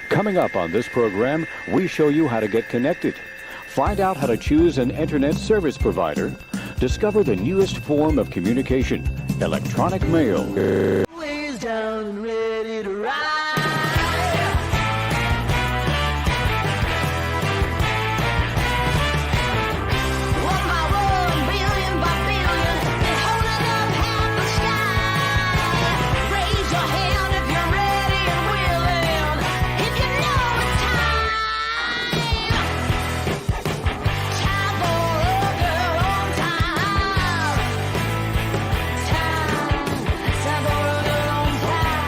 Coming up on this program, we show you how to get connected. Find out how to choose an internet service provider. Discover the newest form of communication, electronic mail. Ways down and ready to ride. One by one, billion by billion, and holding up half the sky. Raise your hand if you're ready and willing. If you know it's time. Time for a girl on time. Time for a girl on time.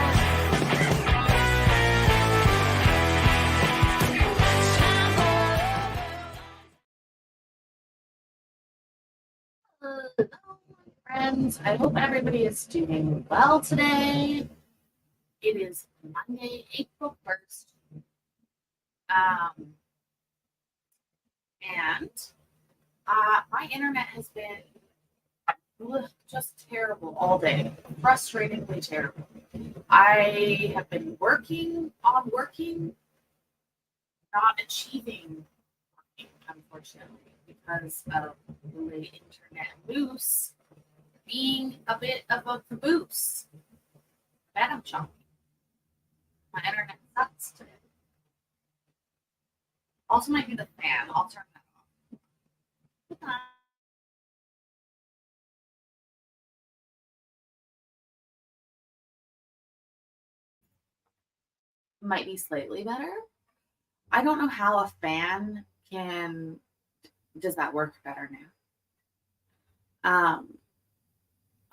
Time for Hello, friends. I hope everybody is doing well today. It is Monday, April 1st. And my internet has been just terrible all day. Frustratingly terrible. I have been working, not achieving working, unfortunately, because of the way internet moves being a bit of a caboose. That I'm chopping. My internet sucks today. Also might be the fan. I'll turn that off. Goodbye. Might be slightly better. I don't know how a fan can. Does that work better now?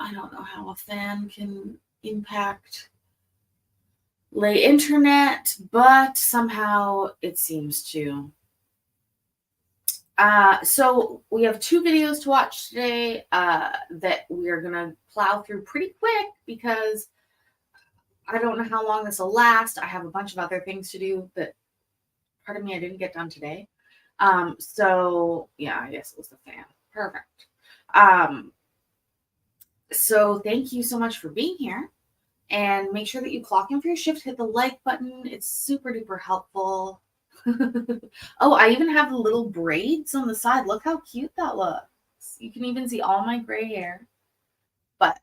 I don't know how a fan can impact lay internet, but somehow it seems to. So we have 2 videos to watch today that we are going to plow through pretty quick because I don't know how long this will last. I have a bunch of other things to do that, pardon me, I didn't get done today. So yeah, I guess it was the fan. Perfect. So thank you so much for being here, and make sure that you clock in for your shift, hit the like button. It's super duper helpful. Oh, I even have the little braids on the side. Look how cute that looks. You can even see all my gray hair, but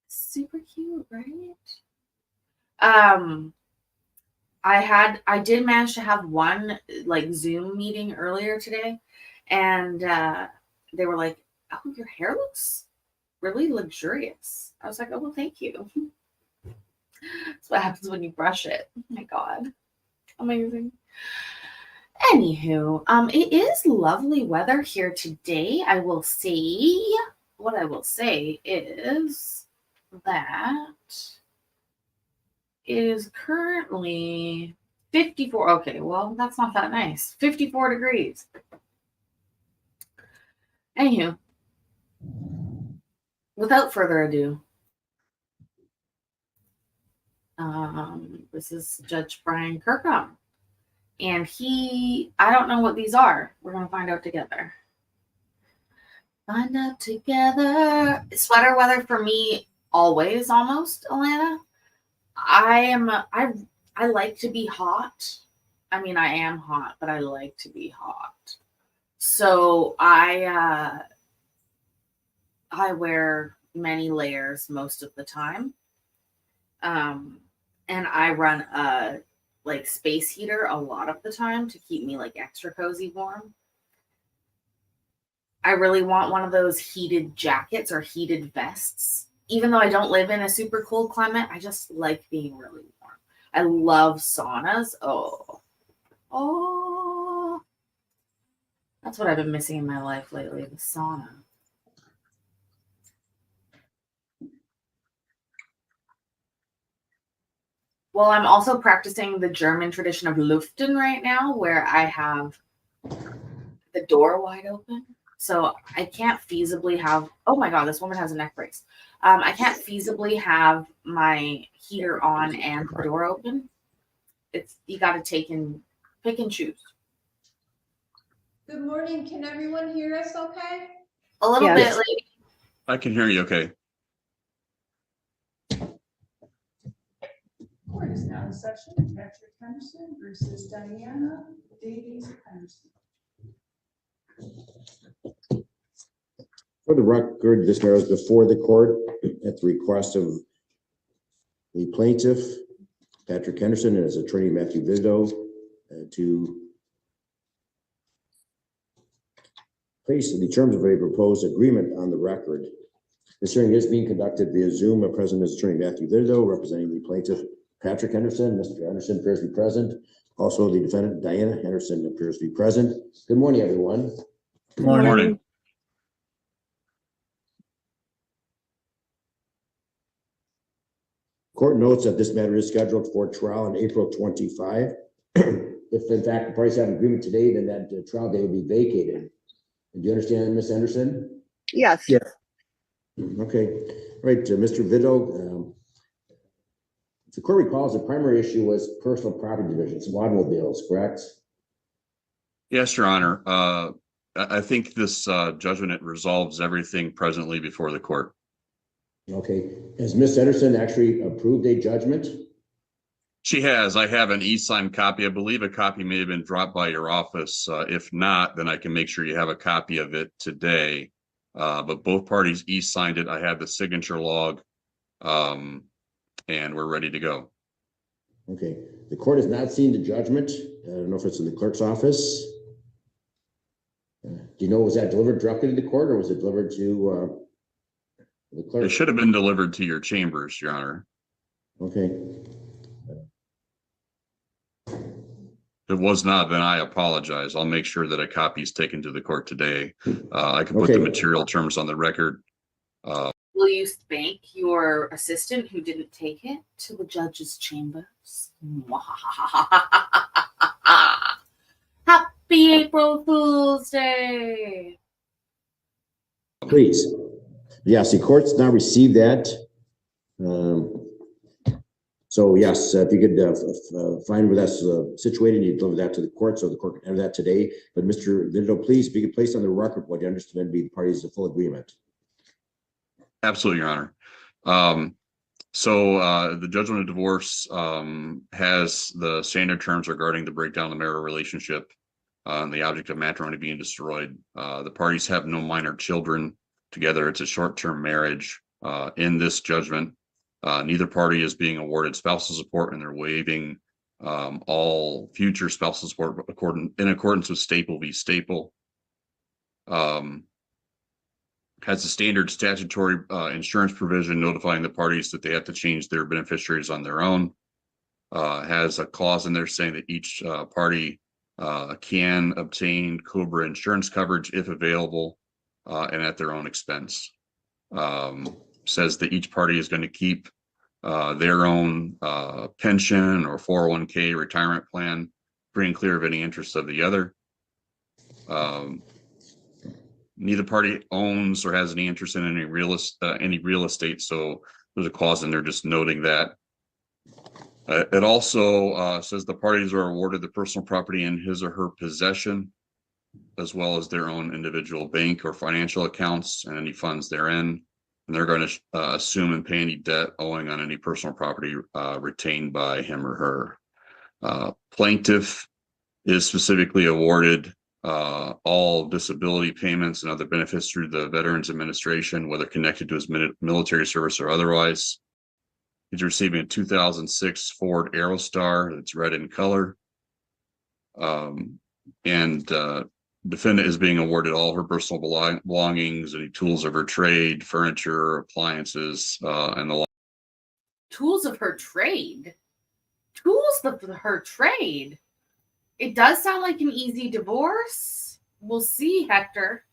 super cute, right? I did manage to have one like Zoom meeting earlier today, and they were like, "Oh, your hair looks really luxurious." I was like, "Oh, well, thank you." That's what happens when you brush it. Oh my God. Amazing. Anywho, it is lovely weather here today. What I will say is that it is currently 54. Okay, well, that's not that nice. 54 degrees. Anywho, without further ado, this is Judge Brian Kirkham. And I don't know what these are. We're going to find out together. Find out together. Sweater weather for me, always, almost, Alana. I like to be hot. I mean, I am hot, but I like to be hot. So I wear many layers most of the time. And I run a like space heater a lot of the time to keep me like extra cozy warm. I really want one of those heated jackets or heated vests. Even though I don't live in a super cold climate, I just like being really warm. I love saunas. Oh, that's what I've been missing in my life lately, the sauna. Well, I'm also practicing the German tradition of Lüften right now, where I have the door wide open. So I can't feasibly have, oh my God, this woman has a neck brace. I can't feasibly have my heater on and the door open. You got to pick and choose. Good morning. Can everyone hear us okay? A little bit, lady. I can hear you okay. Court is now in session. Patrick Henderson versus Diana Davies Henderson. For the record, this matter is before the court at the request of the plaintiff, Patrick Henderson, and his attorney, Matthew Viddo, to place the terms of a proposed agreement on the record. This hearing is being conducted via Zoom. Present is attorney Matthew Viddo, representing the plaintiff, Patrick Henderson. Mr. Henderson appears to be present. Also, the defendant, Diana Henderson, appears to be present. Good morning, everyone. Good morning. Court notes that this matter is scheduled for trial on April 25. If in fact the parties have an agreement today, then that trial day will be vacated. Do you understand, Ms. Anderson? Yes. Okay. All right, Mr. Viddo. If the court recalls, the primary issue was personal property division, some automobiles, correct? Yes, Your Honor. I think this judgment, it resolves everything presently before the court. Okay. Has Ms. Anderson actually approved a judgment? She has. I have an e-signed copy. I believe a copy may have been dropped by your office. If not, then I can make sure you have a copy of it today. But both parties e-signed it. I have the signature log, and we're ready to go. Okay. The court has not seen the judgment. I don't know if it's in the clerk's office. Do you know, was that delivered directly to the court, or was it delivered to the clerk? It should have been delivered to your chambers, Your Honor. Okay. If it was not, then I apologize. I'll make sure that a copy is taken to the court today. I can put Okay. the material terms on the record. Will you thank your assistant who didn't take it to the judge's chambers? Happy April Fool's Day. Please. Yes, the court's now received that. So yes, if you could find where that's situated, you deliver that to the court so the court can enter that today. But Mr. Viddo, please be placed on the record what you understand to be the parties of full agreement. Absolutely, Your Honor. So the judgment of divorce has the standard terms regarding the breakdown of the marital relationship and the object of matrimony being destroyed. The parties have no minor children. Together, it's a short-term marriage. In this judgment, neither party is being awarded spousal support, and they're waiving all future spousal support in accordance with Staple v. Staple. Has a standard statutory insurance provision notifying the parties that they have to change their beneficiaries on their own. Has a clause in there saying that each party can obtain COBRA insurance coverage if available and at their own expense. Says that each party is going to keep their own pension or 401k retirement plan free and clear of any interest of the other. Neither party owns or has any interest in any real estate, so there's a clause in there just noting that. It also says the parties are awarded the personal property in his or her possession, as well as their own individual bank or financial accounts and any funds therein. And they're going to assume and pay any debt owing on any personal property retained by him or her. Plaintiff is specifically awarded all disability payments and other benefits through the Veterans Administration, whether connected to his military service or otherwise. He's receiving a 2006 Ford Aerostar that's red in color. Defendant is being awarded all her personal belongings, any tools of her trade, furniture, appliances, and the like. Tools of her trade. Tools of her trade. It does sound like an easy divorce. We'll see, Hector.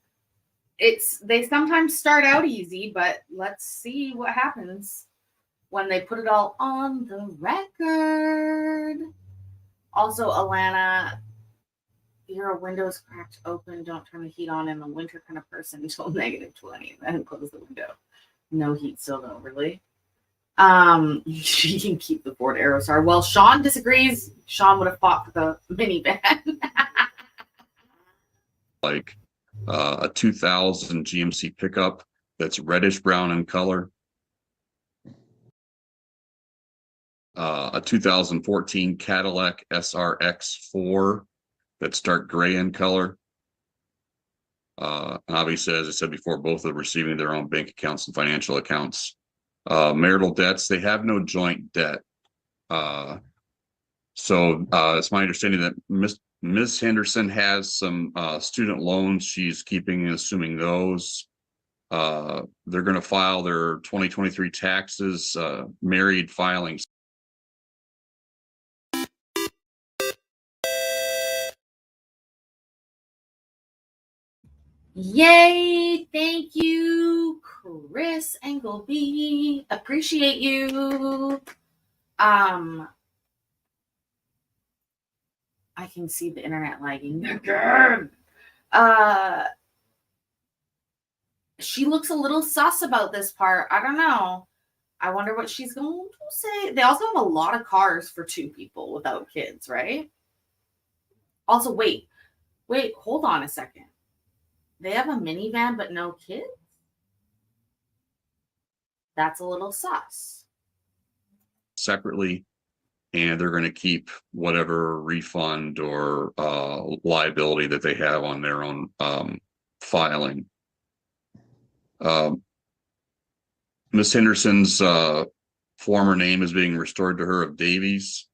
They sometimes start out easy, but let's see what happens when they put it all on the record. Also, Alana, you're a windows cracked open. Don't turn the heat on in the winter kind of person until -20. Then close the window. No heat still though, really. You can keep the Ford Aerostar. Well, Sean disagrees. Sean would have fought for the minivan. Like a 2000 GMC pickup that's reddish brown in color. a 2014 Cadillac SRX4 that's dark gray in color. And obviously, as I said before, both are receiving their own bank accounts and financial accounts. Marital debts, they have no joint debt. So it's my understanding that Ms. Henderson has some student loans she's keeping and assuming those. They're going to file their 2023 taxes, married filings. Yay! Thank you, Chris Engleby. Appreciate you. I can see the internet lagging again. She looks a little sus about this part. I don't know. I wonder what she's going to say. They also have a lot of cars for two people without kids, right? Also, wait, hold on a second. They have a minivan but no kids? That's a little sus. Separately, and they're going to keep whatever refund or liability that they have on their own filing. Ms. Henderson's former name is being restored to her of Davies.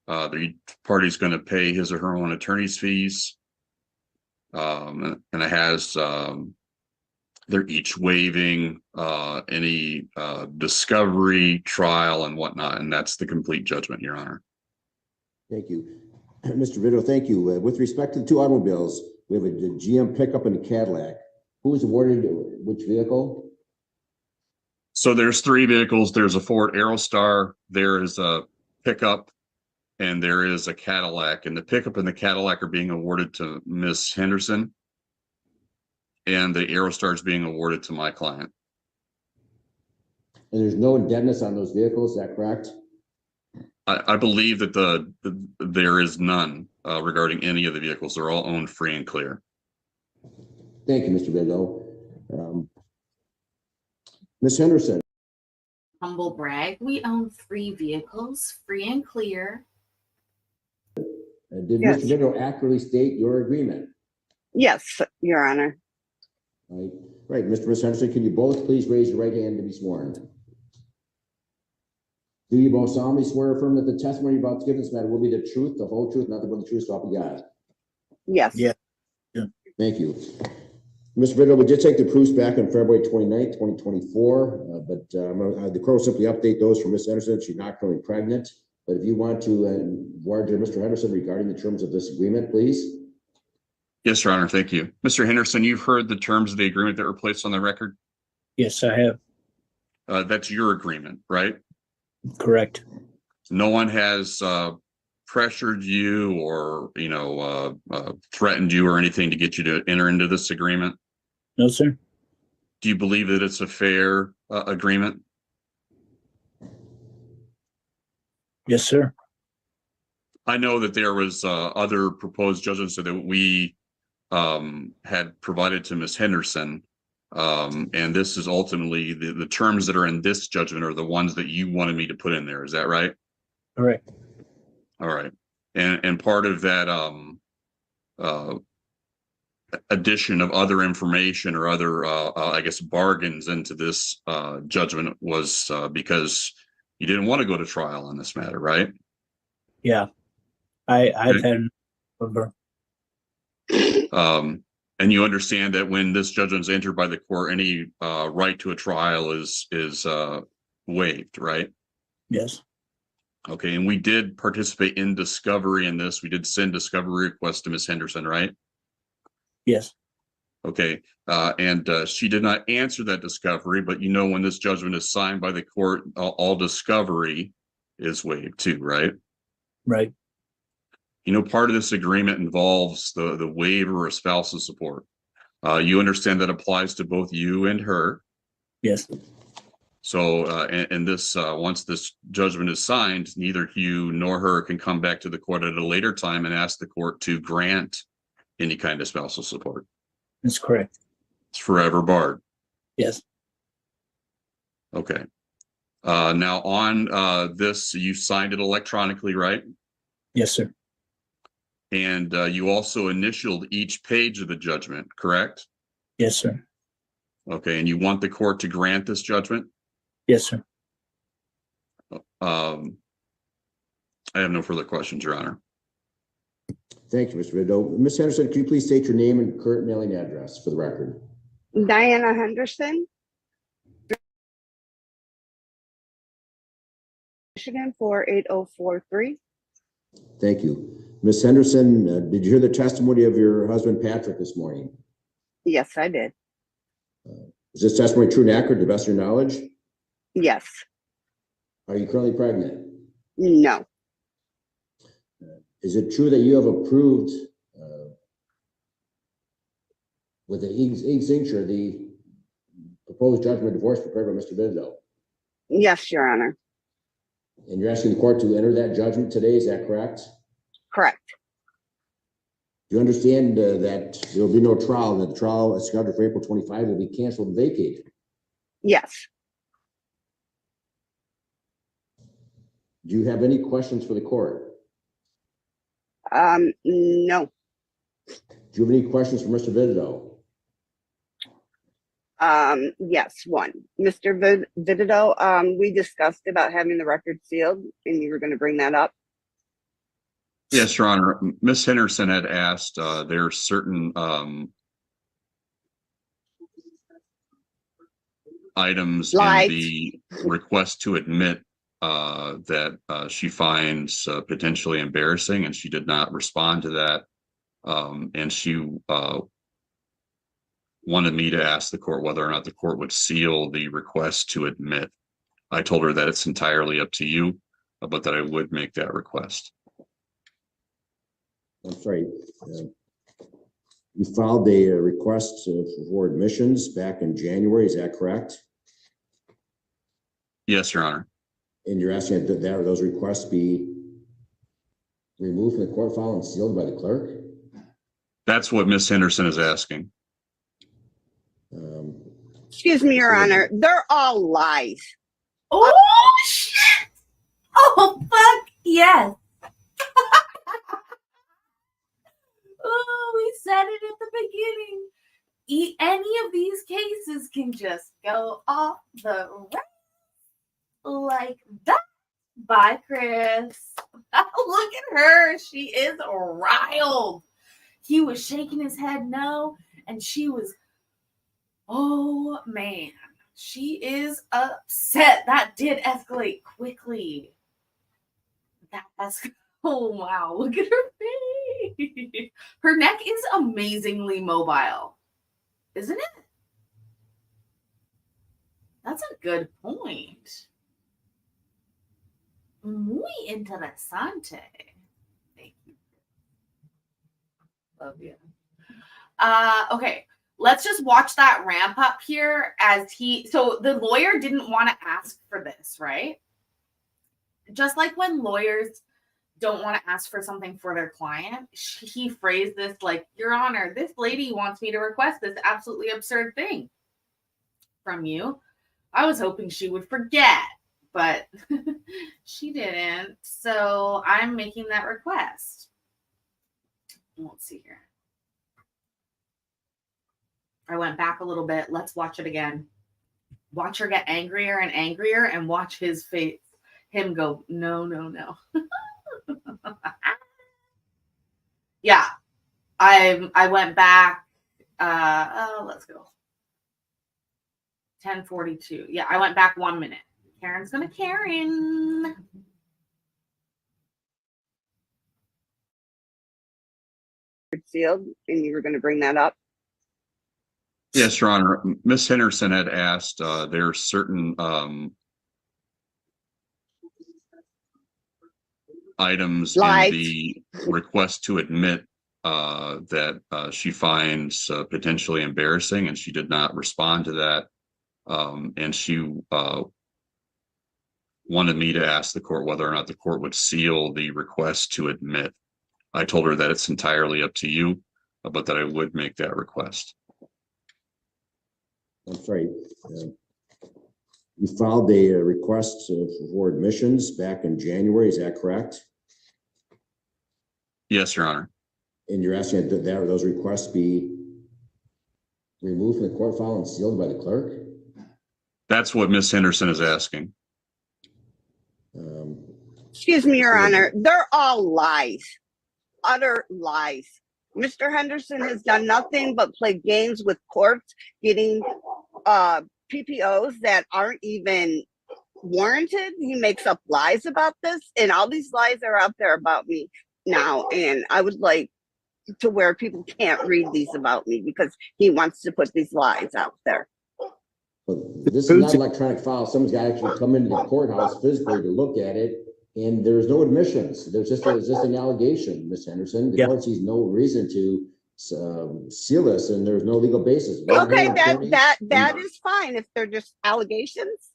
The party's going to pay his or her own attorney's fees. And it has, they're each waiving any discovery, trial, and whatnot. And that's the complete judgment, Your Honor. Thank you. Mr. Vito, thank you. With respect to the two automobiles, we have a GM pickup and a Cadillac. Who was awarded which vehicle? So there's three vehicles. There's a Ford Aerostar, there is a pickup, and there is a Cadillac. And the pickup and the Cadillac are being awarded to Ms. Henderson, and the Aerostar is being awarded to my client. And there's no indebtedness on those vehicles, is that correct? I believe that there is none regarding any of the vehicles. They're all owned free and clear. Thank you, Mr. Vito. Ms. Henderson. Humble brag. We own 3 vehicles, free and clear. Did Yes. Mr. Vito accurately state your agreement? Yes, Your Honor. Right, Ms. Henderson, can you both please raise your right hand to be sworn? Do you both solemnly swear or affirm that the testimony you're about to give in this matter will be the truth, the whole truth, nothing but the truth, so help you God? Yes. Yeah. Thank you. Mr. Vito, we did take the proofs back on February 29th, 2024, but the court will simply update those for Ms. Henderson. She's not currently pregnant, but if you want to warn Mr. Henderson regarding the terms of this agreement, please. Yes, Your Honor. Thank you. Mr. Henderson, you've heard the terms of the agreement that were placed on the record? Yes, I have. That's your agreement, right? Correct. No one has pressured you or, threatened you or anything to get you to enter into this agreement? No, sir. Do you believe that it's a fair agreement? Yes, sir. I know that there was other proposed judgments that we had provided to Ms. Henderson. And this is ultimately the terms that are in this judgment are the ones that you wanted me to put in there. Is that right? Correct. All right. And part of that addition of other information or other, I guess, bargains into this judgment was because you didn't want to go to trial on this matter, right? Yeah. I've had over. And you understand that when this judgment is entered by the court, any right to a trial is waived, right? Yes. Okay, and we did participate in discovery in this. We did send discovery requests to Ms. Henderson, right? Yes. Okay, and she did not answer that discovery, but when this judgment is signed by the court, all discovery is waived too, right? Right. Part of this agreement involves the waiver of spousal support. You understand that applies to both you and her. Yes. So, and this, once this judgment is signed, neither you nor her can come back to the court at a later time and ask the court to grant any kind of spousal support. That's correct. It's forever barred. Yes. Okay. Now on this, you signed it electronically, right? Yes, sir. And you also initialed each page of the judgment, correct? Yes, sir. Okay, and you want the court to grant this judgment? Yes, sir. I have no further questions, Your Honor. Thank you, Mr. Vido. Ms. Henderson, could you please state your name and current mailing address for the record? Diana Henderson. Michigan 48043. Thank you. Ms. Henderson, did you hear the testimony of your husband, Patrick, this morning? Yes, I did. Is this testimony true and accurate to the best of your knowledge? Yes. Are you currently pregnant? No. Is it true that you have approved with the e-signature the proposed judgment of divorce prepared by Mr. Vido? Yes, Your Honor. And you're asking the court to enter that judgment today, is that correct? Correct. Do you understand that there will be no trial, that the trial scheduled for April 25 will be canceled and vacated? Yes. Do you have any questions for the court? No. Do you have any questions for Mr. Vido? Yes, one. Mr. Vido, we discussed about having the record sealed, and you were going to bring that up. Yes, Your Honor. Ms. Henderson had asked, there are certain items in the request to admit that she finds potentially embarrassing, and she did not respond to that. And she wanted me to ask the court whether or not the court would seal the request to admit. I told her that it's entirely up to you, but that I would make that request. I'm sorry. You filed a request for admissions back in January, is that correct? Yes, Your Honor. And you're asking that those requests be removed from the court file and sealed by the clerk? That's what Ms. Henderson is asking. Excuse me, Your Honor. They're all lies. Oh, shit! Oh, fuck yes. Oh, we said it at the beginning. Any of these cases can just go off the rails like that. Bye, Chris. Look at her. She is riled. He was shaking his head no, and she was, oh man, she is upset. That did escalate quickly. Oh wow, look at her face. Her neck is amazingly mobile, isn't it? That's a good point. Muy interesante. Thank you. Love you. Okay, let's just watch that ramp up here as so the lawyer didn't want to ask for this, right? Just like when lawyers don't want to ask for something for their client, he phrased this like, Your Honor, this lady wants me to request this absolutely absurd thing from you. I was hoping she would forget, but she didn't. So I'm making that request. Let's see here. I went back a little bit. Let's watch it again. Watch her get angrier and angrier and watch his face, him go, no, no, no. Yeah, I went back. Let's go. 10:42. Yeah, I went back 1 minute. Karen's gonna Karen. Sealed, and you were going to bring that up. Yes, Your Honor. Ms. Henderson had asked, there are certain items in the request to admit that she finds potentially embarrassing, and she did not respond to that. And she wanted me to ask the court whether or not the court would seal the request to admit. I told her that it's entirely up to you, but that I would make that request. I'm sorry. You filed a request for admissions back in January, is that correct? Yes, Your Honor. And you're asking that those requests be removed from the court file and sealed by the clerk? That's what Ms. Henderson is asking. Excuse me, Your Honor. They're all lies, utter lies. Mr. Henderson has done nothing but play games with courts, getting PPOs that aren't even warranted. He makes up lies about this, and all these lies are out there about me now. And I would like to where people can't read these about me because he wants to put these lies out there. But this is not an electronic file. Someone's got to actually come into the courthouse physically to look at it, and there's no admissions. There's just an allegation, Ms. Henderson. The court sees no reason to seal this, and there's no legal basis. Okay, that is fine if they're just allegations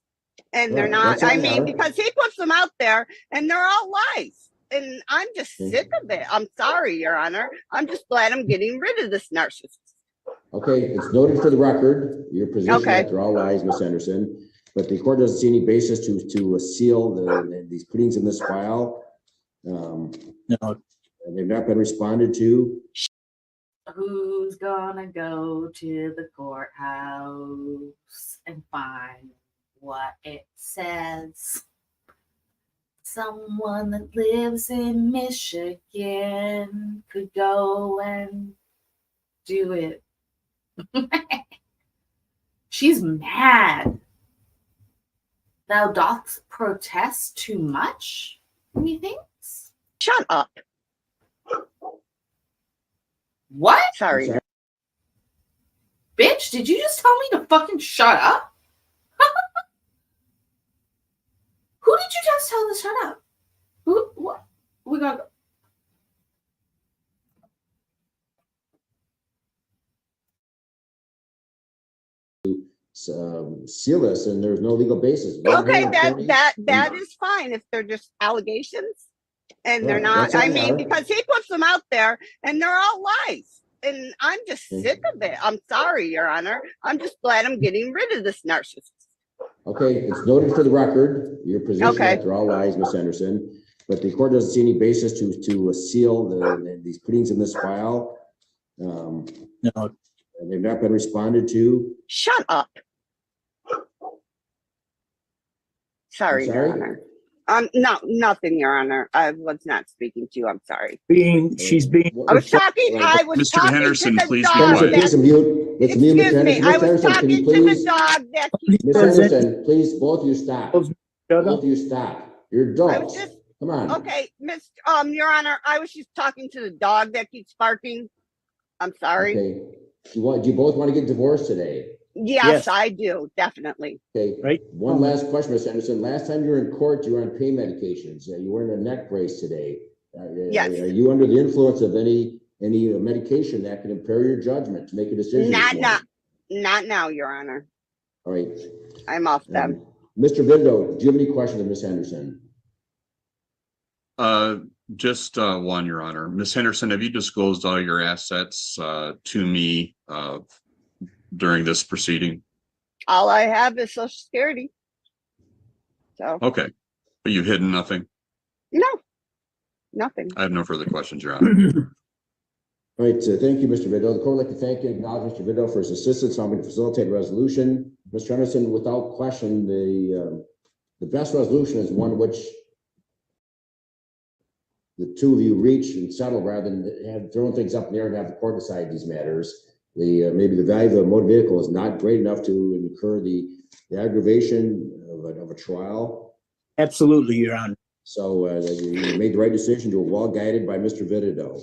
and they're not. I mean, because he puts them out there and they're all lies, and I'm just sick of it. I'm sorry, Your Honor. I'm just glad I'm getting rid of this narcissist. Okay, it's noted for the record, your position that they're all lies, Ms. Henderson, but the court doesn't see any basis to seal these pleadings in this file. No. And they've not been responded to. Who's gonna go to the courthouse and find what it says? Someone that lives in Michigan could go and do it. She's mad. Thou doth protest too much, methinks? Shut up. What? Sorry. Bitch, did you just tell me to fucking shut up? Who did you just tell to shut up? Who? What? We gotta go. Seal this, and there's no legal basis. Okay, that is fine if they're just allegations and they're not. I mean, because he puts them out there and they're all lies, and I'm just sick of it. I'm sorry, Your Honor. I'm just glad I'm getting rid of this narcissist. Okay, it's noted for the record, your position that they're all lies, Ms. Henderson, but the court doesn't see any basis to seal these pleadings in this file. No. And they've not been responded to. Shut up. Sorry, Your Honor. No, nothing, Your Honor. I was not speaking to you. I'm sorry. She's being. I was talking. I was Mr. talking Henderson, to the please be dog. quiet. Please mute. Let's mute Ms. Excuse me. Henderson. I was talking to the dog that. Ms. Henderson, please, both of you stop. Shut Both up. of you stop. You're adults. Come on. Okay, Your Honor. I was just talking to the dog that keeps barking. I'm sorry. Okay. Do you both want to get divorced today? Yes, I do. Definitely. Okay. Right. One last question, Ms. Henderson. Last time you were in court, you were on pain medications. You were in a neck brace today. Yes. Are you under the influence of any medication that can impair your judgment to make a decision? Not now, Your Honor. All right. I'm off them. Mr. Vindo, do you have any questions of Ms. Henderson? Just one, Your Honor. Ms. Henderson, have you disclosed all your assets to me during this proceeding? All I have is Social Security. So. Okay, but you've hidden nothing? No, nothing. I have no further questions, Your Honor. All right, thank you, Mr. Vindo. The court would like to thank and acknowledge Mr. Vindo for his assistance on me to facilitate a resolution. Mr. Henderson, without question, the best resolution is one which the two of you reach and settle rather than have thrown things up in the air and have the court decide these matters. Maybe the value of a motor vehicle is not great enough to incur the aggravation of a trial. Absolutely, Your Honor. So you made the right decision. You were well guided by Mr. Vidido.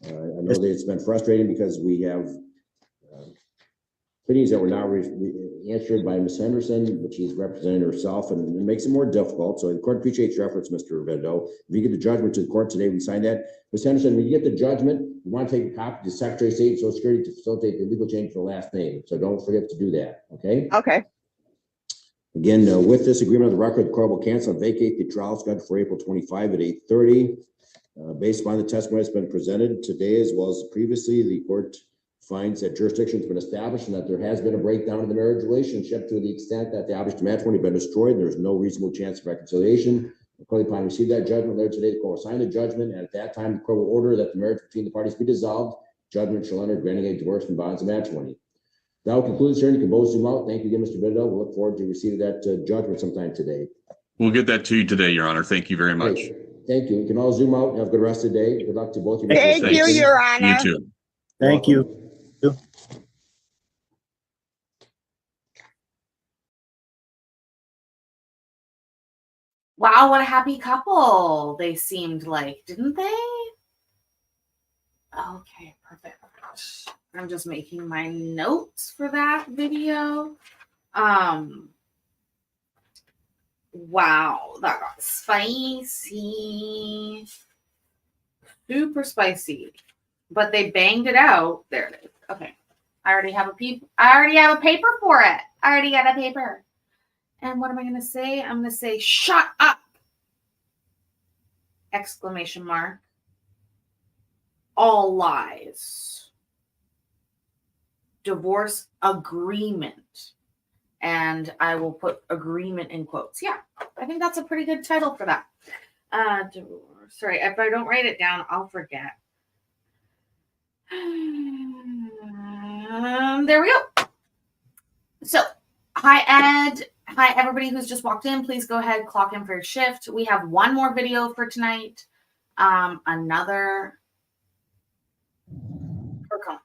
I know that it's been frustrating because we have pleadings that were now answered by Ms. Henderson, but she's representing herself, and it makes it more difficult. So the court appreciates your efforts, Mr. Vidido. If you get the judgment to the court today, we sign that. Ms. Henderson, when you get the judgment, you want to take a copy to the Secretary of State and Social Security to facilitate the legal change for the last name. So don't forget to do that, okay? Okay. Again, with this agreement of the record, the court will cancel and vacate the trial scheduled for April 25 at 8:30. Based upon the testimony that's been presented today, as well as previously, the court finds that jurisdiction has been established and that there has been a breakdown of the marriage relationship to the extent that the object of matrimony has been destroyed, and there's no reasonable chance of reconciliation. According upon receive that judgment later today, the court will sign the judgment, and at that time, the court will order that the marriage between the parties be dissolved. Judgment shall enter granting a divorce from bonds of matrimony. That will conclude, sir. You can both zoom out. Thank you again, Mr. Bidwell. We'll look forward to receiving that judgment sometime today. We'll get that to you today, Your Honor. Thank you very much. Great. Thank you. You can all zoom out and have a good rest of the day. Good luck to both of you. Thank you, Thanks. Your Honor. You too. Thank you. Wow, what a happy couple they seemed like, didn't they? Okay, perfect. I'm just making my notes for that video. Wow, that got spicy. Super spicy. But they banged it out. There it is. Okay. I already have a paper for it. I already got a paper. And what am I going to say? I'm going to say, shut up! Exclamation mark. All lies. Divorce agreement. And I will put agreement in quotes. Yeah, I think that's a pretty good title for that. Sorry, if I don't write it down, I'll forget. There we go. So, hi, Ed. Hi, everybody who's just walked in. Please go ahead, clock in for your shift. We have one more video for tonight. Another. Come.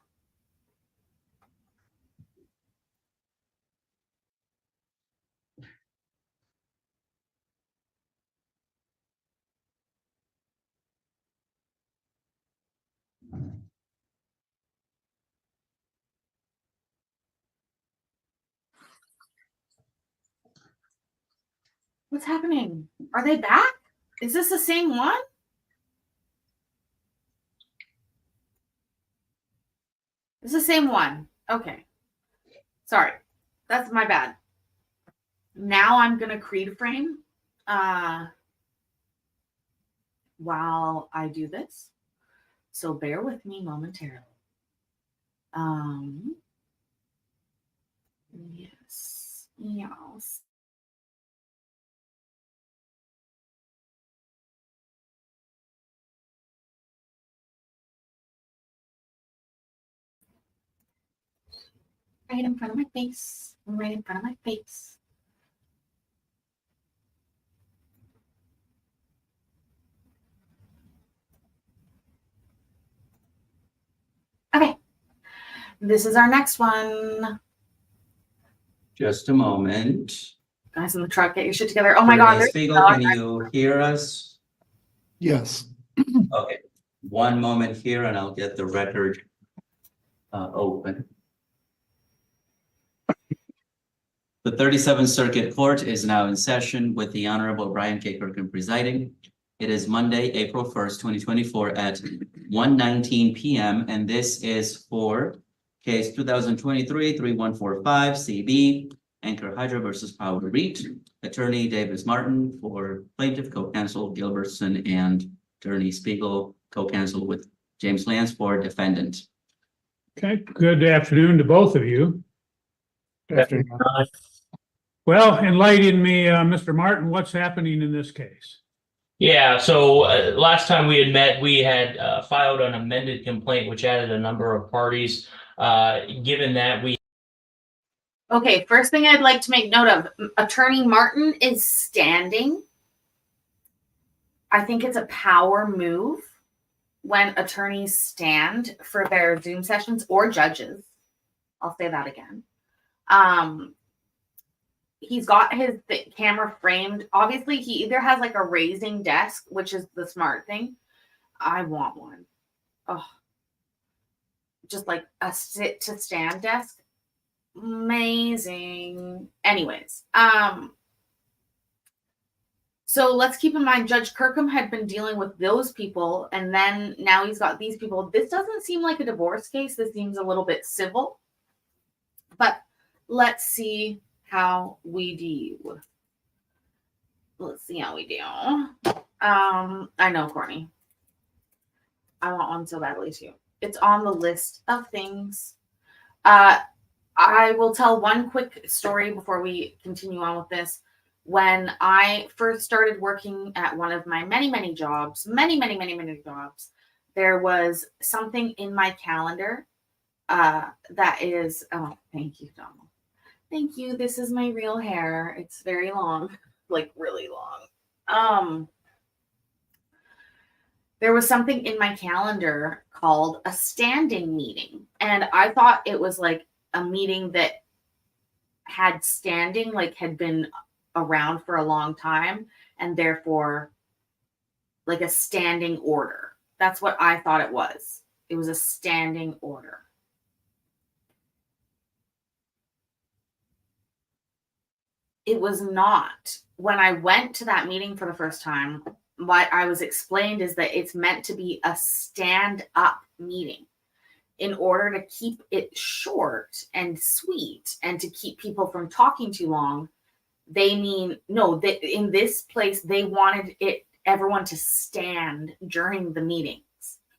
What's happening? Are they back? Is this the same one? It's the same one. Okay. Sorry. That's my bad. Now I'm going to create a frame while I do this. So bear with me momentarily. Yes. Yes. Right in front of my face. Right in front of my face. Okay. This is our next one. Just a moment. Guys in the truck, get your shit together. Oh my God. Renee Spiegel, can you hear us? Yes. Okay, one moment here and I'll get the record open. The 37th Circuit Court is now in session with the Honorable Brian K. Kirkham presiding. It is Monday, April 1st, 2024 at 1:19 p.m. And this is for case 2023-3145 CB, Anchor Hydro versus Power REIT. Attorney Davis Martin for plaintiff, co-counsel Gilbertson, and Attorney Spiegel, co-counsel with James Lance for defendant. Okay, good afternoon to both of you. Good afternoon. Well, enlighten me, Mr. Martin, what's happening in this case? Yeah, so last time we had met, we had filed an amended complaint, which added a number of parties. Given that we... Okay, first thing I'd like to make note of, Attorney Martin is standing. I think it's a power move when attorneys stand for their Zoom sessions, or judges. I'll say that again. He's got his camera framed. Obviously, he either has like a raising desk, which is the smart thing. I want one. Oh, just like a sit to stand desk. Amazing. Anyways, so let's keep in mind Judge Kirkham had been dealing with those people, and then now he's got these people. This doesn't seem like a divorce case. This seems a little bit civil, but let's see how we do. Let's see how we do. I know, Courtney. I want one so badly too. It's on the list of things. I will tell one quick story before we continue on with this. When I first started working at one of my many jobs, many jobs, there was something in my calendar that is, oh, thank you, Donald. Thank you. This is my real hair. It's very long, like really long. There was something in my calendar called a standing meeting. And I thought it was like a meeting that had standing, like had been around for a long time, and therefore like a standing order. That's what I thought it was. It was a standing order. It was not. When I went to that meeting for the first time, what I was explained is that it's meant to be a stand-up meeting. In order to keep it short and sweet and to keep people from talking too long, in this place, they wanted everyone to stand during the meetings.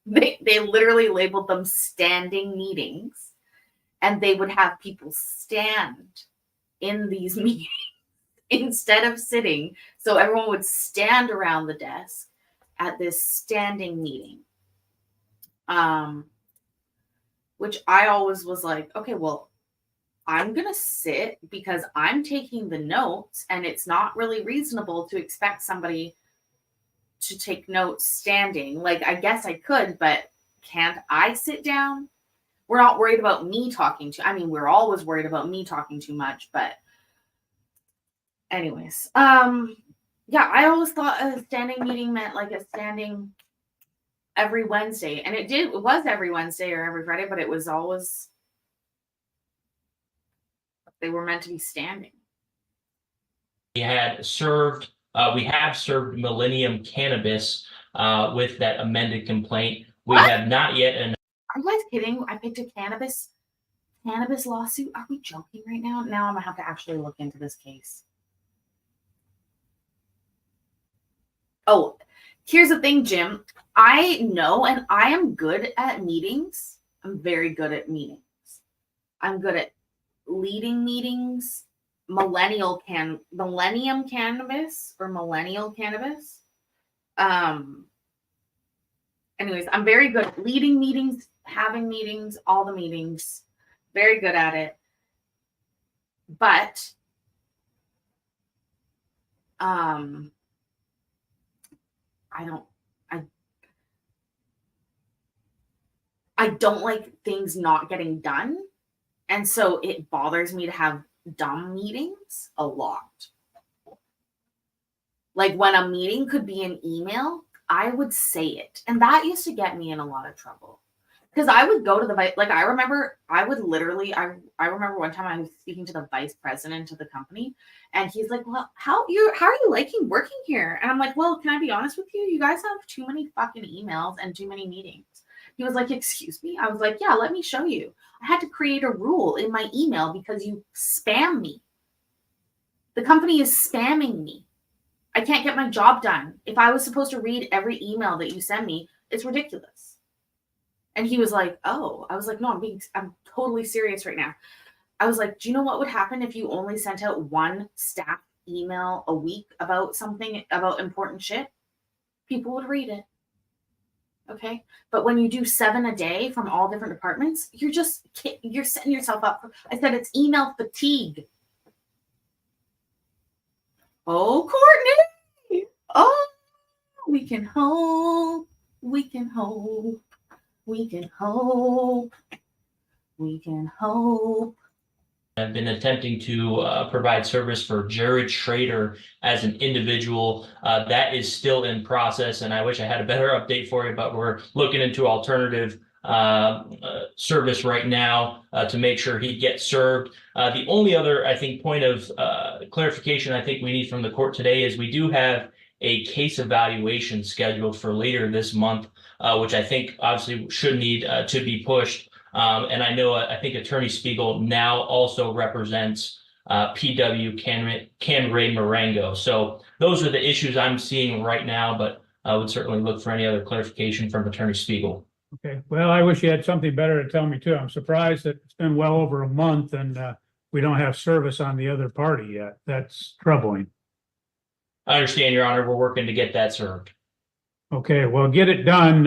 They literally labeled them standing meetings, and they would have people stand in these meetings instead of sitting. So everyone would stand around the desk at this standing meeting. Which I always was like, okay, well, I'm going to sit because I'm taking the notes, and it's not really reasonable to expect somebody to take notes standing. Like, I guess I could, but can't I sit down? We're not worried about me talking we're always worried about me talking too much, but anyways, yeah, I always thought a standing meeting meant like a standing every Wednesday, and it was every Wednesday or every Friday, but it was always, they were meant to be standing. We have served Millennium Cannabis with that amended complaint. We have not yet. Are you guys kidding? I picked a cannabis lawsuit. Are we joking right now? Now I'm gonna have to actually look into this case. Oh, here's the thing, Jim. I know, and I am good at meetings. I'm very good at meetings. I'm good at leading meetings. Millennium cannabis or millennial cannabis. Anyways, I'm very good at leading meetings, having meetings, all the meetings. Very good at it. But I don't like things not getting done. And so it bothers me to have dumb meetings a lot. Like when a meeting could be an email, I would say it. And that used to get me in a lot of trouble. Because I would go to the vice, like I remember one time I was speaking to the vice president of the company, and he's like, well, how are you liking working here? And I'm like, well, can I be honest with you? You guys have too many fucking emails and too many meetings. He was like, excuse me? I was like, yeah, let me show you. I had to create a rule in my email because you spam me. The company is spamming me. I can't get my job done. If I was supposed to read every email that you send me, it's ridiculous. And he was like, oh. I was like, no, I'm totally serious right now. I was like, do you know what would happen if you only sent out one staff email a week about something, about important shit? People would read it. Okay. But when you do 7 a day from all different departments, you're setting yourself up for, I said, it's email fatigue. Oh, Courtney. Oh, we can hope. We can hope. We can hope. We can hope. I've been attempting to provide service for Jared Schrader as an individual. That is still in process, and I wish I had a better update for you, but we're looking into alternative service right now to make sure he gets served. The only other, I think, point of clarification I think we need from the court today is we do have a case evaluation scheduled for later this month, which I think obviously should need to be pushed. And I know, I think Attorney Spiegel now also represents PW Can Ray Marengo. So those are the issues I'm seeing right now, but I would certainly look for any other clarification from Attorney Spiegel. Okay, well, I wish you had something better to tell me too. I'm surprised that it's been well over a month and we don't have service on the other party yet. That's troubling. I understand, Your Honor. We're working to get that served. Okay, well, get it done,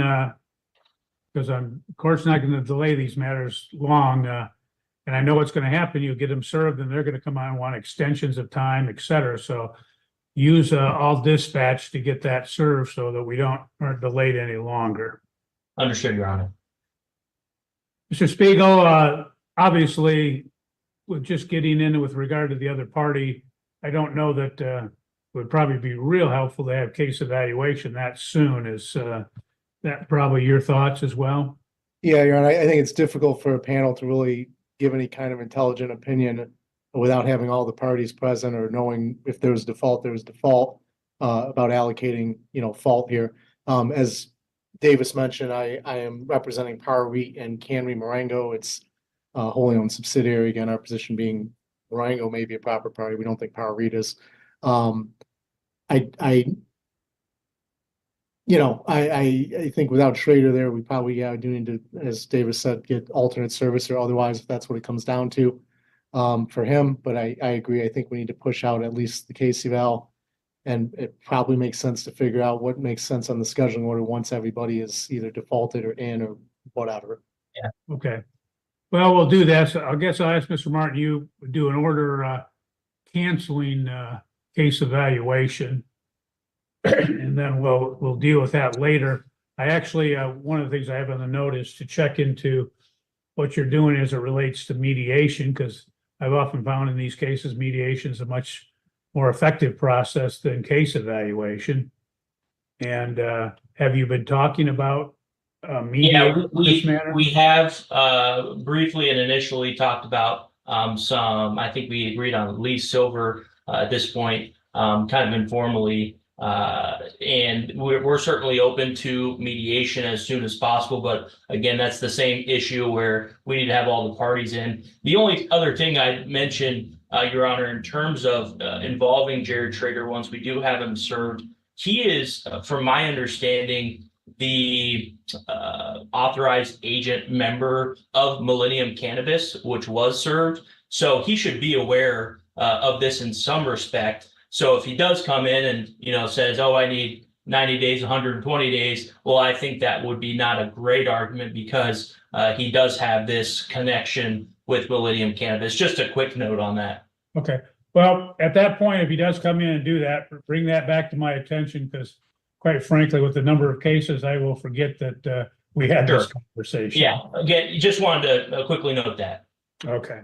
because I'm, of course, not going to delay these matters long. And I know what's going to happen. You get them served and they're going to come on and want extensions of time, et cetera. So use all dispatch to get that served so that we aren't delayed any longer. Understood, Your Honor. Mr. Spiegel, obviously, with just getting in with regard to the other party, I don't know that it would probably be real helpful to have case evaluation that soon. Is that probably your thoughts as well? Yeah, Your Honor, I think it's difficult for a panel to really give any kind of intelligent opinion without having all the parties present or knowing if there was default, about allocating, fault here. As Davis mentioned, I am representing Power REIT and Canry Marengo. It's wholly owned subsidiary. Again, our position being Marengo may be a proper party. We don't think Power REIT is. I think without Schrader there, we probably do need to, as Davis said, get alternate service or otherwise, if that's what it comes down to for him. But I agree. I think we need to push out at least the case eval. And it probably makes sense to figure out what makes sense on the scheduling order once everybody is either defaulted or in or whatever. Yeah. Okay. Well, we'll do that. So I guess I'll ask Mr. Martin, you do an order canceling case evaluation. And then we'll deal with that later. I actually, one of the things I have on the note is to check into what you're doing as it relates to mediation, because I've often found in these cases, mediation is a much more effective process than case evaluation. And have you been talking about mediating this matter? We have briefly and initially talked about some, I think we agreed on Lee Silver at this point, kind of informally. And we're certainly open to mediation as soon as possible. But again, that's the same issue where we need to have all the parties in. The only other thing I'd mention, Your Honor, in terms of involving Jared Schrader, once we do have him served, he is, from my understanding, the authorized agent member of Millennium Cannabis, which was served. So he should be aware of this in some respect. So if he does come in and, says, oh, I need 90 days, 120 days, well, I think that would be not a great argument because he does have this connection with Millennium Cannabis. Just a quick note on that. Okay. Well, at that point, if he does come in and do that, bring that back to my attention, because quite frankly, with the number of cases, I will forget that we had this conversation. Yeah. Again, you just wanted to quickly note that. Okay.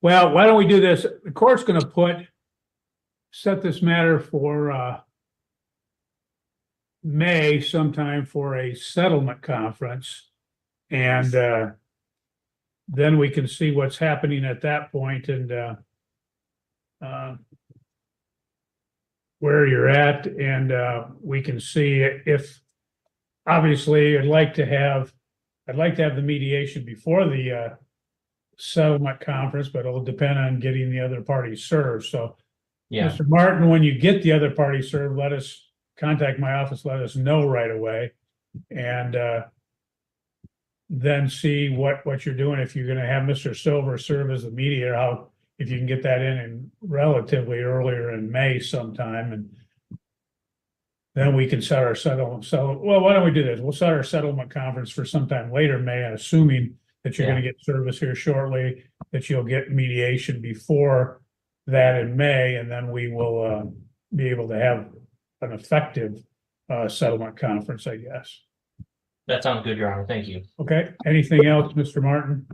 Well, why don't we do this? The court's going to set this matter for May sometime for a settlement conference. And then we can see what's happening at that point and where you're at. And we can see if, obviously, I'd like to have the mediation before the settlement conference, but it'll depend on getting the other party served. So, yeah. Mr. Martin, when you get the other party served, contact my office, let us know right away, and then see what you're doing. If you're going to have Mr. Silver serve as the mediator, if you can get that in relatively earlier in May sometime, and then we can set our settlement. So, well, why don't we do this? We'll set our settlement conference for sometime later May, assuming that you're going to get service here shortly, that you'll get mediation before that in May, and then we will be able to have an effective settlement conference, I guess. That sounds good, Your Honor. Thank you. Okay. Anything else, Mr. Martin?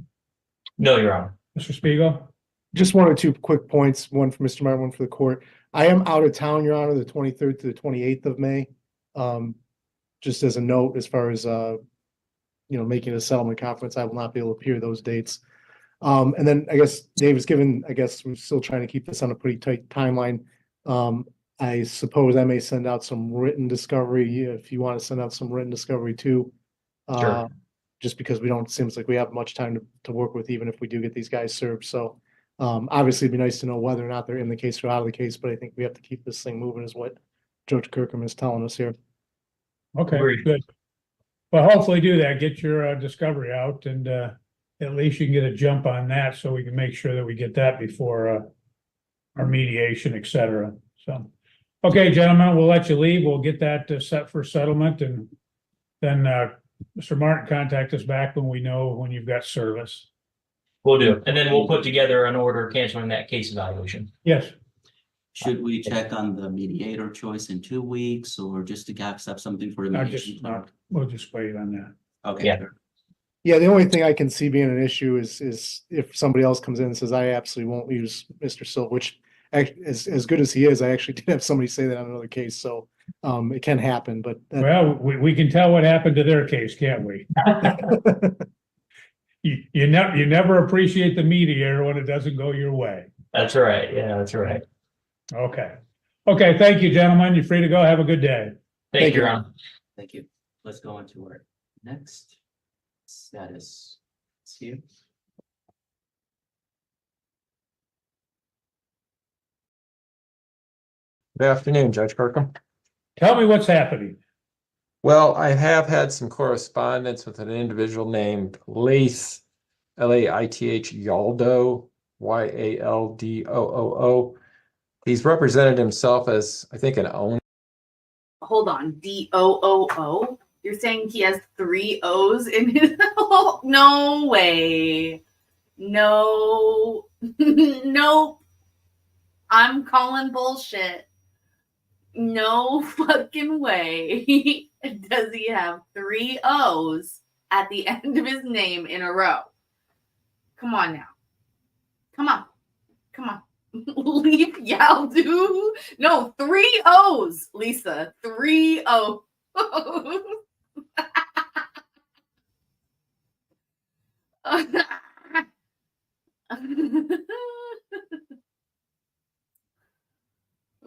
No, Your Honor. Mr. Spiegel? Just one or two quick points, one for Mr. Martin, one for the court. I am out of town, Your Honor, the 23rd to the 28th of May. Just as a note, as far as making a settlement conference, I will not be able to appear those dates. And then I guess Dave is we're still trying to keep this on a pretty tight timeline. I suppose I may send out some written discovery if you want to send out some written discovery too. Sure. Just because seems like we have much time to work with, even if we do get these guys served. So obviously it'd be nice to know whether or not they're in the case or out of the case, but I think we have to keep this thing moving is what Judge Kirkham is telling us here. Okay, Agreed. good. Well, hopefully do that, get your discovery out and at least you can get a jump on that so we can make sure that we get that before our mediation, et cetera. So, okay, gentlemen, we'll let you leave. We'll get that set for settlement and then Mr. Martin, contact us back when we know when you've got service. We'll do. And then we'll put together an order canceling that case evaluation. Yes. Should we check on the mediator choice in 2 weeks or just to accept something for the mediation clerk? We'll just wait on that. Okay. Yeah. Yeah, the only thing I can see being an issue is if somebody else comes in and says, I absolutely won't use Mr. Silva, which as good as he is, I actually did have somebody say that on another case, so it can happen, but Well, we can tell what happened to their case, can't we? You never appreciate the mediator when it doesn't go your way. That's right. Yeah, that's right. Okay. Okay, thank you, gentlemen. You're free to go. Have a good day. Thank you, Ron. Thank you. Let's go on to our next status. It's here. Good afternoon, Judge Kirkham. Tell me what's happening. Well, I have had some correspondence with an individual named Laith, Laith Yaldo, Yaldoo. He's represented himself as, I think, an owner. Hold on, DOOO. You're saying he has 3 O's in his? No way. No. Nope. I'm calling bullshit. No fucking way. Does he have 3 O's at the end of his name in a row? Come on now. Come on. Come on. Leave Yaldoo. No, 3 O's, Lisa. 3 O's.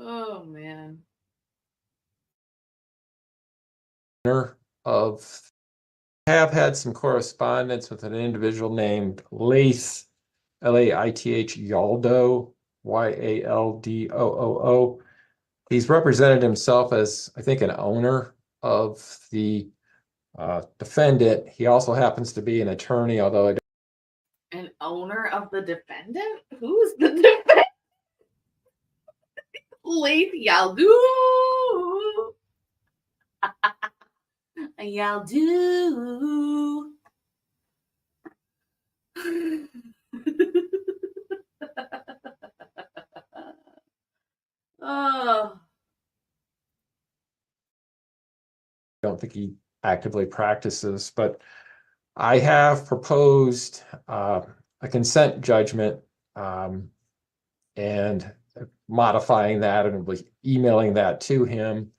Oh man. Of have had some correspondence with an individual named Laith, Laith Yaldo, Yaldoo. He's represented himself as, I think, an owner of the defendant. He also happens to be an attorney, although I don't. An owner of the defendant? Who's the defendant? Laith Yaldoo. Yaldoo. Oh. Don't think he actively practices, but I have proposed a consent judgment and modifying that and will be emailing that to him.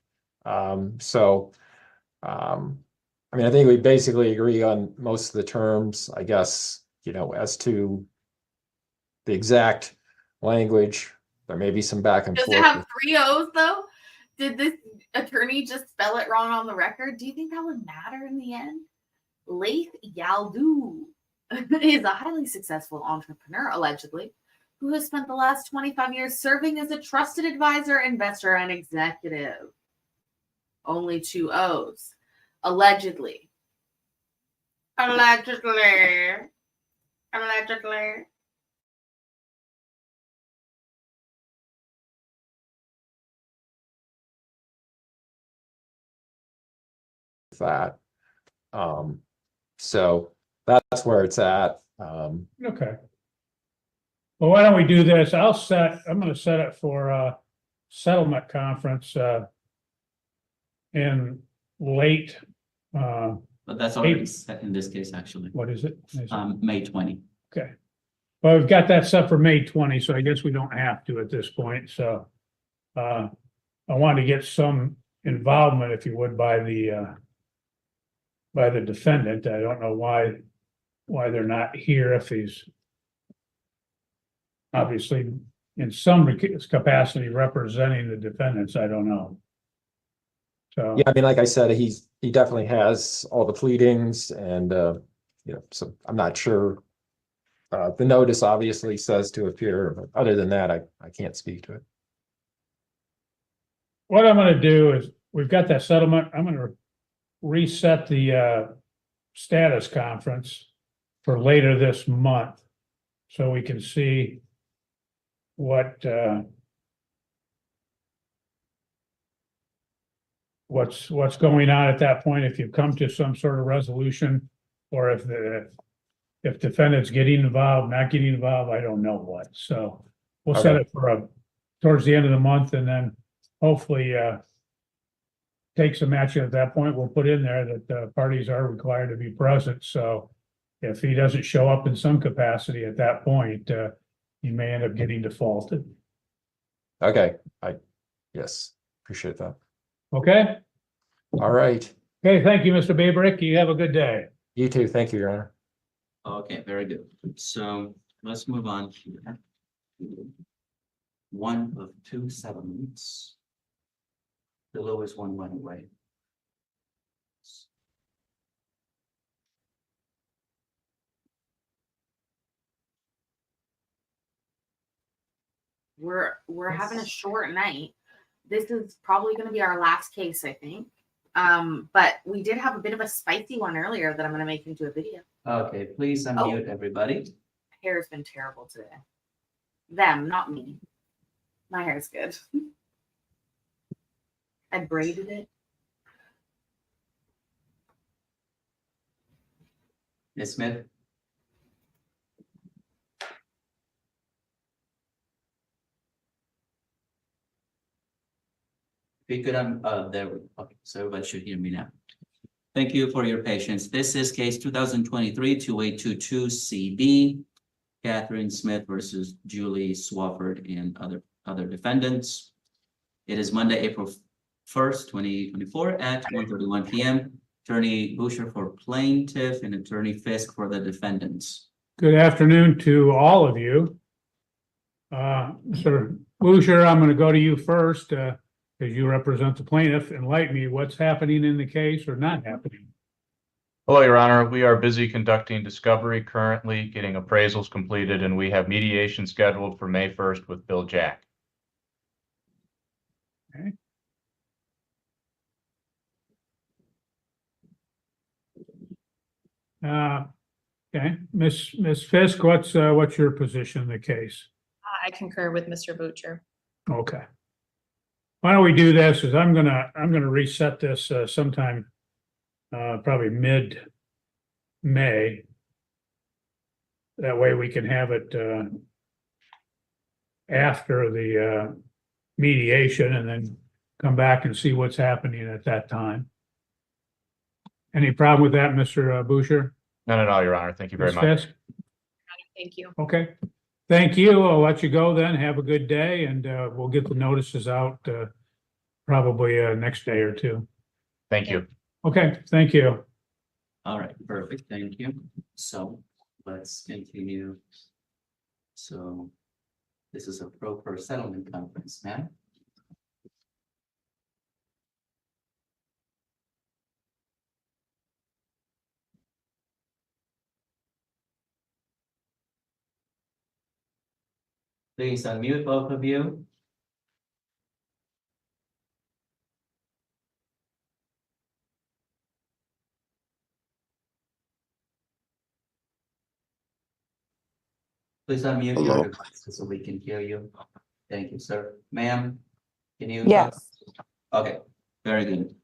I mean, I think we basically agree on most of the terms, I guess, as to the exact language. There may be some back and Does forth. it have 3 O's though? Did this attorney just spell it wrong on the record? Do you think that would matter in the end? Laith Yaldoo is a highly successful entrepreneur, allegedly, who has spent the last 25 years serving as a trusted advisor, investor, and executive. Only 2 O's. Allegedly. Allegedly. Allegedly. That. So that's where it's at. Okay. Well, why don't we do this? I'm going to set it for a settlement conference in late. But that's already set in this case, actually. What is it? May 20. Okay. Well, we've got that set for May 20, so I guess we don't have to at this point. So I want to get some involvement, if you would, by the defendant. I don't know why they're not here if he's obviously in some capacity representing the defendants. I don't know. So Yeah, I mean, like I said, he definitely has all the pleadings and, so I'm not sure. The notice obviously says to appear, but other than that, I can't speak to it. what I'm going to do is we've got that settlement. I'm going to reset the status conference for later this month, so we can see what's going on at that point, if you've come to some sort of resolution, or if defendants getting involved, not getting involved, I don't know what. So we'll set Okay. it for towards the end of the month, and then hopefully take some action at that point. We'll put in there that the parties are required to be present. So if he doesn't show up in some capacity at that point, he may end up getting defaulted. Okay, yes, appreciate that. Okay? All right, Okay, thank you, Mr. Babrick. You have a good day. you too. Thank you, Your Honor. Okay, very good. So let's move on here. One of two settlements. The lowest one went away. We're having a short night. This is probably going to be our last case, I think. But we did have a bit of a spicy one earlier that I'm going to make into a video. Okay, please unmute everybody. Hair's been terrible today. Them, not me. My hair's good. I braided it. Ms. Smith, if you could, there, okay, so everybody should hear me now. Thank you for your patience. This is case 2023-2822 CB. Catherine Smith versus Julie Swafford and other defendants. It is Monday, April 1st, 2024 at 1:31 p.m. Attorney Boucher for plaintiff and Attorney Fisk for the defendants. Good afternoon to all of you. Mr. Boucher, I'm going to go to you first, as you represent the plaintiff. Enlighten me, what's happening in the case or not happening? Hello, Your Honor. We are busy conducting discovery currently, getting appraisals completed, and we have mediation scheduled for May 1st with Bill Jack. Okay. Okay, Miss Fisk, what's your position in the case? I concur with Mr. Boucher. Okay. Why don't we do this? Is I'm gonna reset this sometime probably mid-May. That way we can have it after the mediation and then come back and see what's happening at that time. Any problem with that, Mr. Boucher? None at all, Your Honor. Thank you very Ms. much. Fisk? Thank you. Okay. Thank you. I'll let you go then. Have a good day, and we'll get the notices out probably next day or two. Thank you. Okay, thank you. All right, perfect. Thank you. So let's continue. So this is a proper settlement conference, ma'am. Please unmute both of you. Please unmute your devices so we can hear you. Thank you, sir. Ma'am, can you? Yes. Okay, very good.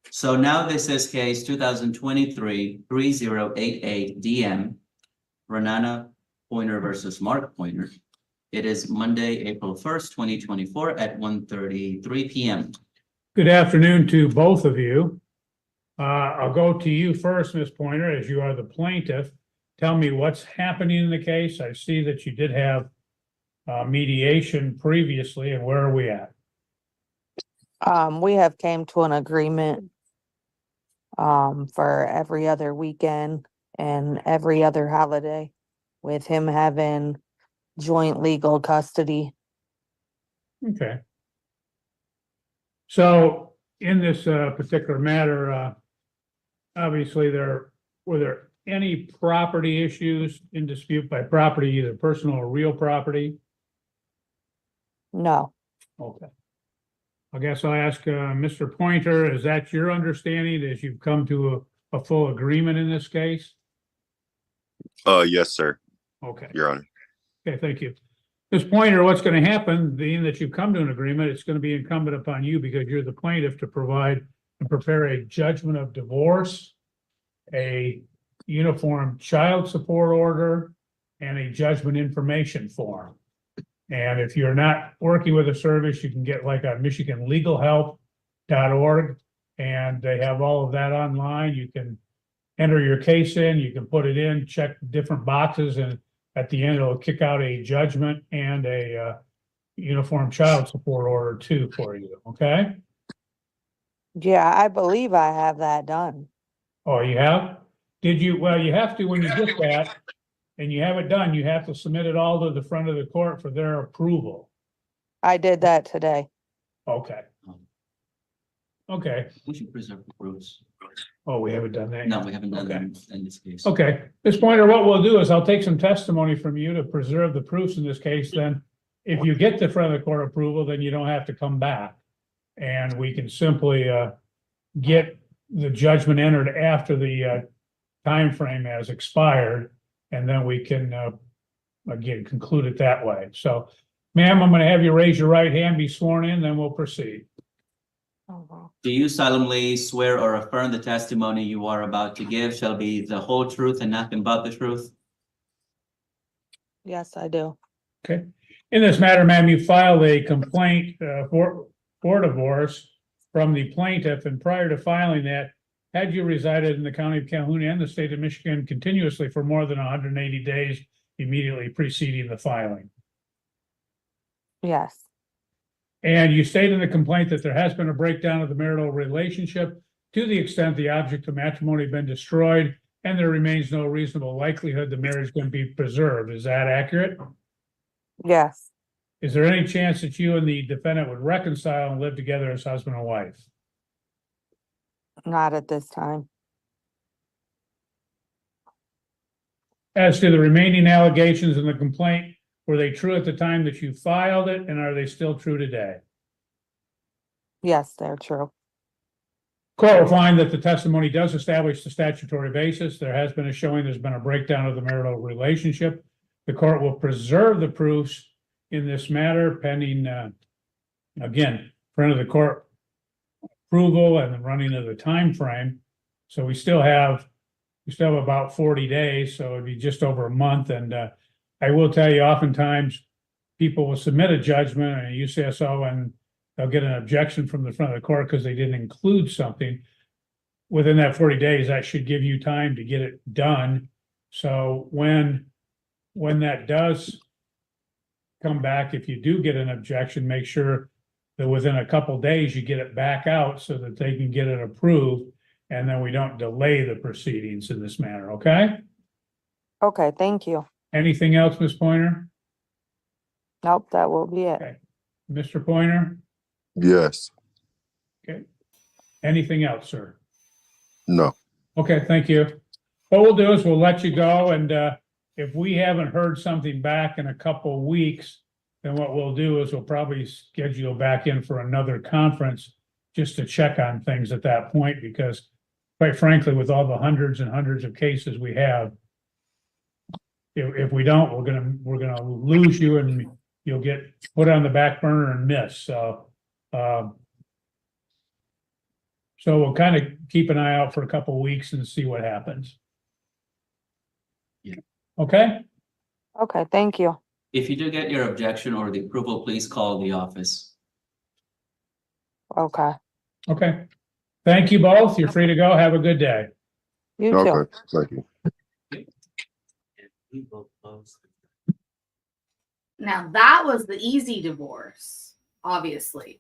So now this is case 2023-3088 DM, Renana Pointer versus Mark Pointer. It is Monday, April 1st, 2024 at 1:33 p.m. Good afternoon to both of you. I'll go to you first, Ms. Pointer, as you are the plaintiff. Tell me what's happening in the case. I see that you did have mediation previously, and where are we at? We have came to an agreement for every other weekend and every other holiday, with him having joint legal custody. Okay. So in this particular matter, obviously were there any property issues in dispute? By property, either personal or real property? No. Okay. I guess I'll ask Mr. Pointer, is that your understanding as you've come to a full agreement in this case? Yes, sir, Okay, Your Honor. okay, thank you. Ms. Pointer, what's going to happen, being that you've come to an agreement, it's going to be incumbent upon you because you're the plaintiff to provide and prepare a judgment of divorce, a uniform child support order, and a judgment information form. And if you're not working with a service, you can get like a michiganlegalhelp.org, and they have all of that online. You can enter your case in, you can put it in, check different boxes, and at the end, it'll kick out a judgment and a uniform child support order too for you, okay? Yeah, I believe I have that done. Oh, you have? Did you, well, you have to, when you get that, and you have it done, you have to submit it all to the front of the court for their approval. I did that today. Okay. Okay. We should preserve the proofs. Oh, we haven't done that No, yet? we haven't done Okay. that in this case. Okay, Ms. Pointer, what we'll do is I'll take some testimony from you to preserve the proofs in this case, then if you get the front of the court approval, then you don't have to come back. And we can simply get the judgment entered after the time frame has expired, and then we can again conclude it that way. So, ma'am, I'm going to have you raise your right hand, be sworn in, then we'll proceed. Do you solemnly swear or affirm the testimony you are about to give shall be the whole truth and nothing but the truth? Yes, I do. Okay. In this matter, ma'am, you filed a complaint for divorce from the plaintiff, and prior to filing that, had you resided in the county of Calhoun and the state of Michigan continuously for more than 180 days immediately preceding the filing? Yes. And you state in the complaint that there has been a breakdown of the marital relationship to the extent the object of matrimony has been destroyed, and there remains no reasonable likelihood the marriage can be preserved. Is that accurate? Yes. Is there any chance that you and the defendant would reconcile and live together as husband and wife? Not at this time. As to the remaining allegations in the complaint, were they true at the time that you filed it, and are they still true today? Yes, they're true. Court will find that the testimony does establish the statutory basis. There has been a showing there's been a breakdown of the marital relationship. The court will preserve the proofs in this matter pending, again, front of the court approval and the running of the time frame. So we still have about 40 days, so it'd be just over a month. And I will tell you, oftentimes people will submit a judgment and a UCSO, and they'll get an objection from the front of the court because they didn't include something. Within that 40 days, that should give you time to get it done. So when that does come back, if you do get an objection, make sure that within a couple days you get it back out so that they can get it approved, and then we don't delay the proceedings in this manner, okay? Okay, thank you. Anything else, Ms. Pointer? Nope, that will be it. Okay. Mr. Pointer? Yes. Okay. Anything else, sir? No. Okay, thank you. What we'll do is we'll let you go, and if we haven't heard something back in a couple of weeks, then what we'll do is we'll probably schedule back in for another conference just to check on things at that point, because quite frankly, with all the hundreds and hundreds of cases we have, if we don't, we're gonna lose you, and you'll get put on the back burner and miss. So we'll kind of keep an eye out for a couple of weeks and see what happens. Yeah. Okay? Okay, thank you. If you do get your objection or the approval, please call the office. Okay. Okay. Thank you both. You're free to go. Have a good day. You too. Okay, thank you. We will close. Now that was the easy divorce, obviously.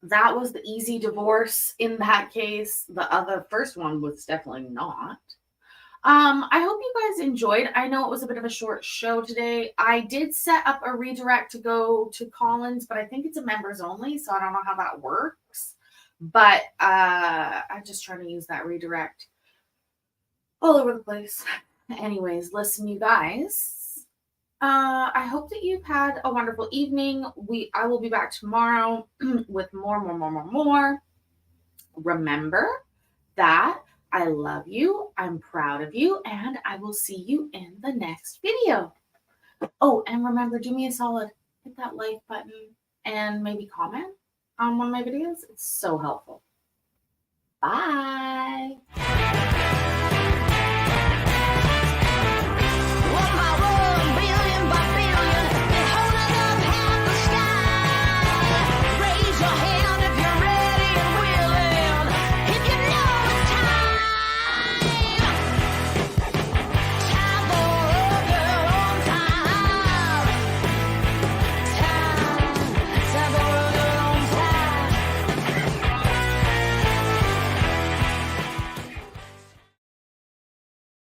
That was the easy divorce in that case. The other first one was definitely not. I hope you guys enjoyed. I know it was a bit of a short show today. I did set up a redirect to go to Collins, but I think it's a members only, so I don't know how that works. But I'm just trying to use that redirect all over the place. Anyways, listen, you guys. I hope that you've had a wonderful evening. I will be back tomorrow with more. Remember that I love you, I'm proud of you, and I will see you in the next video. Oh, and remember, do me a solid, hit that like button and maybe comment on one of my videos. It's so helpful. Bye.